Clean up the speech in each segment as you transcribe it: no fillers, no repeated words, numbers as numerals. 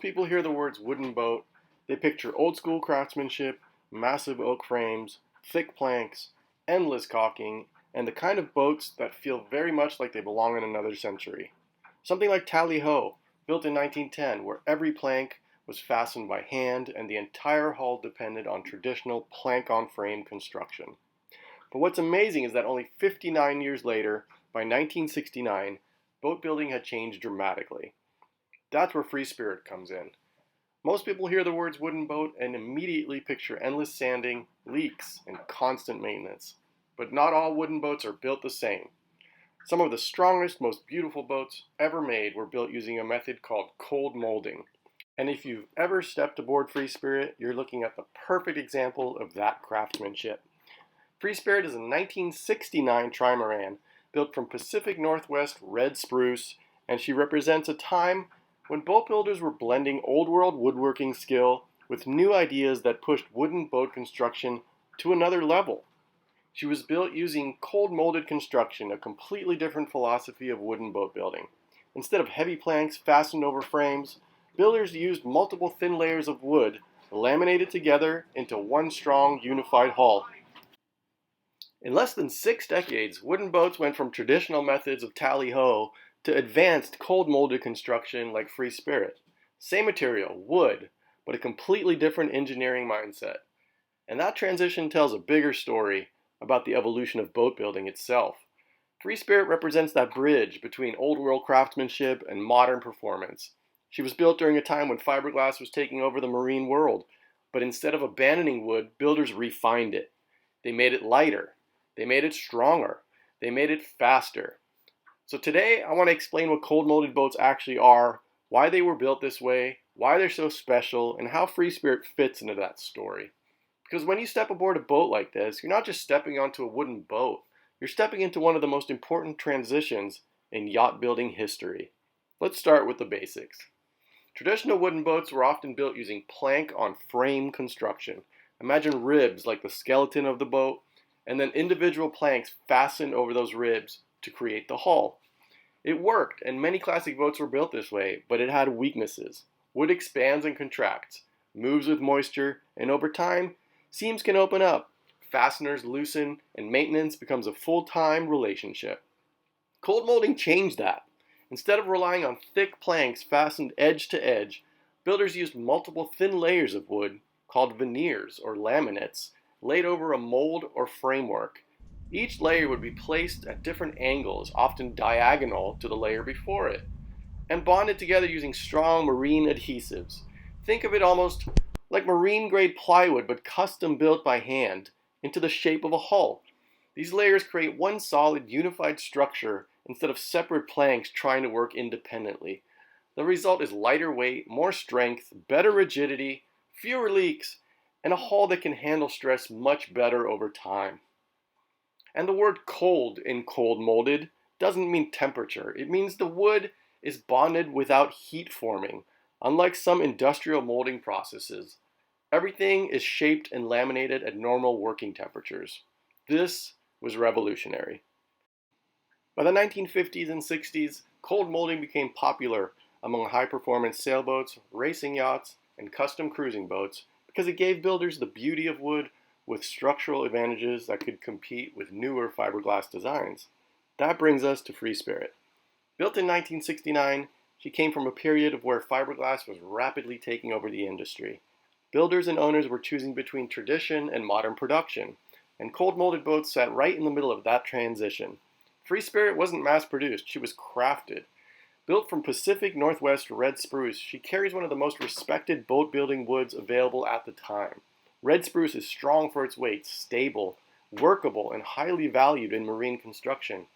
people hear the words wooden boat, they picture old school craftsmanship, massive oak frames, thick planks, endless caulking, and the kind of boats that feel very much like they belong in another century. Something like Tally-Ho, built in 1910, where every plank was fastened by hand and the entire hull depended on traditional plank-on-frame construction. But what's amazing is that only 59 years later, by 1969, boat building had changed dramatically. That's where free spirit comes in. Most people hear the words wooden boat and immediately picture endless sanding, leaks, and constant maintenance. But not all wooden boats are built the same. Some of the strongest, most beautiful boats ever made were built using a method called cold molding. And if you've ever stepped aboard Free Spirit, you're looking at the perfect example of that craftsmanship. Free Spirit is a 1969 Trimaran built from Pacific Northwest red spruce, and she represents a time when boat builders were blending old world woodworking skill with new ideas that pushed wooden boat construction to another level. She was built using cold molded construction, a completely different philosophy of wooden boat building. Instead of heavy planks fastened over frames, builders used multiple thin layers of wood laminated together into one strong unified hull. In less than 6 decades, wooden boats went from traditional methods of tally-ho to advanced cold molded construction like Free Spirit. Same material, wood, but a completely different engineering mindset. And that transition tells a bigger story about the evolution of boat building itself. Free Spirit represents that bridge between old world craftsmanship and modern performance. She was built during a time when fiberglass was taking over the marine world, but instead of abandoning wood, builders refined it. They made it lighter. They made it stronger. They made it faster. So today I want to explain what cold molded boats actually are, why they were built this way, why they're so special, and how Free Spirit fits into that story. Because when you step aboard a boat like this, you're not just stepping onto a wooden boat. You're stepping into one of the most important transitions in yacht building history. Let's start with the basics. Traditional wooden boats were often built using plank-on-frame construction. Imagine ribs like the skeleton of the boat, and then individual planks fastened over those ribs to create the hull. It worked, and many classic boats were built this way, but it had weaknesses. Wood expands and contracts, moves with moisture, and over time, seams can open up, fasteners loosen, and maintenance becomes a full-time relationship. Cold molding changed that. Instead of relying on thick planks fastened edge to edge, builders used multiple thin layers of wood, called veneers or laminates, laid over a mold or framework. Each layer would be placed at different angles, often diagonal to the layer before it, and bonded together using strong marine adhesives. Think of it almost like marine-grade plywood, but custom built by hand into the shape of a hull. These layers create one solid, unified structure instead of separate planks trying to work independently. The result is lighter weight, more strength, better rigidity, fewer leaks, and a hull that can handle stress much better over time. And the word cold in cold molded doesn't mean temperature. It means the wood is bonded without heat forming, unlike some industrial molding processes. Everything is shaped and laminated at normal working temperatures. This was revolutionary. By the 1950s and 60s, cold molding became popular among high-performance sailboats, racing yachts, and custom cruising boats because it gave builders the beauty of wood with structural advantages that could compete with newer fiberglass designs. That brings us to Free Spirit. Built in 1969, she came from a period of where fiberglass was rapidly taking over the industry. Builders and owners were choosing between tradition and modern production, and cold molded boats sat right in the middle of that transition. Free Spirit wasn't mass-produced, she was crafted. Built from Pacific Northwest red spruce, she carries one of the most respected boat-building woods available at the time. Red spruce is strong for its weight, stable, workable, and highly valued in marine construction.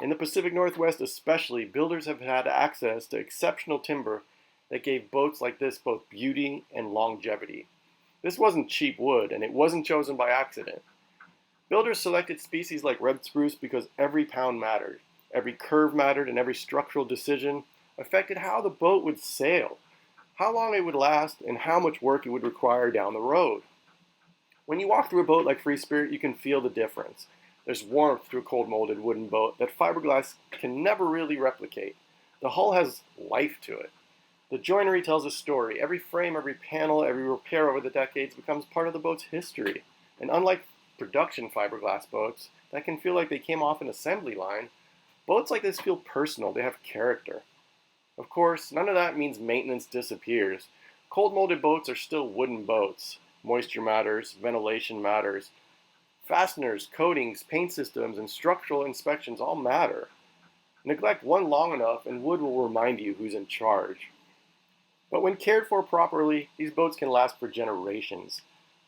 In the Pacific Northwest especially, builders have had access to exceptional timber that gave boats like this both beauty and longevity. This wasn't cheap wood, and it wasn't chosen by accident. Builders selected species like red spruce because every pound mattered, every curve mattered, and every structural decision affected how the boat would sail, how long it would last, and how much work it would require down the road. When you walk through a boat like Free Spirit, you can feel the difference. There's warmth to a cold molded wooden boat that fiberglass can never really replicate. The hull has life to it. The joinery tells a story. Every frame, every panel, every repair over the decades becomes part of the boat's history. And unlike production fiberglass boats that can feel like they came off an assembly line, boats like this feel personal, they have character. Of course, none of that means maintenance disappears. Cold molded boats are still wooden boats. Moisture matters, ventilation matters. Fasteners, coatings, paint systems, and structural inspections all matter. Neglect one long enough and wood will remind you who's in charge. But when cared for properly, these boats can last for generations.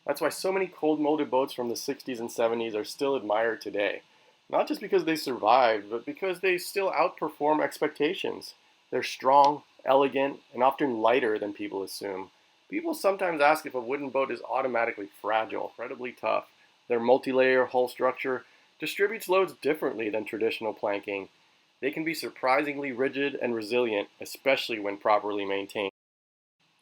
That's why so many cold molded boats from the 60s and 70s are still admired today. Not just because they survived, but because they still outperform expectations. They're strong, elegant, and often lighter than people assume. People sometimes ask if a wooden boat is automatically fragile, incredibly tough. Their multi-layer hull structure distributes loads differently than traditional planking. They can be surprisingly rigid and resilient, especially when properly maintained.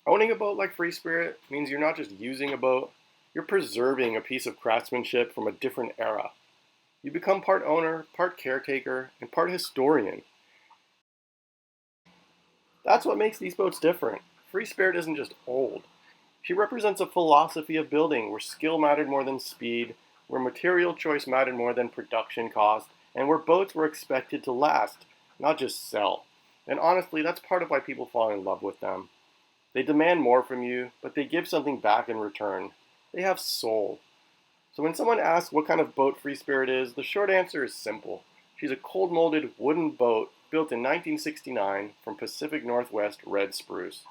Owning a boat like Free Spirit means you're not just using a boat, you're preserving a piece of craftsmanship from a different era. You become part owner, part caretaker, and part historian. That's what makes these boats different. Free Spirit isn't just old. She represents a philosophy of building where skill mattered more than speed, where material choice mattered more than production cost, and where boats were expected to last, not just sell. And honestly, that's part of why people fall in love with them. They demand more from you, but they give something back in return. They have soul. So when someone asks what kind of boat Free Spirit is, the short answer is simple. She's a cold-molded wooden boat built in 1969 from Pacific Northwest red spruce.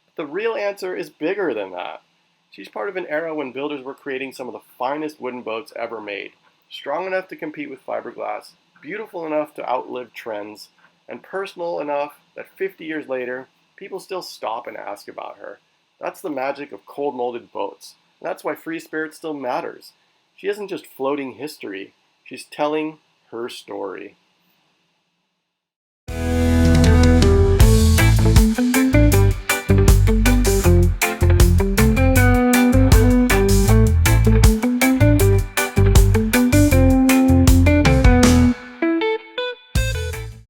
But the real answer is bigger than that. She's part of an era when builders were creating some of the finest wooden boats ever made, strong enough to compete with fiberglass, beautiful enough to outlive trends, and personal enough that 50 years later, people still stop and ask about her. That's the magic of cold-molded boats. And that's why Free Spirit still matters. She isn't just floating history, she's telling her story.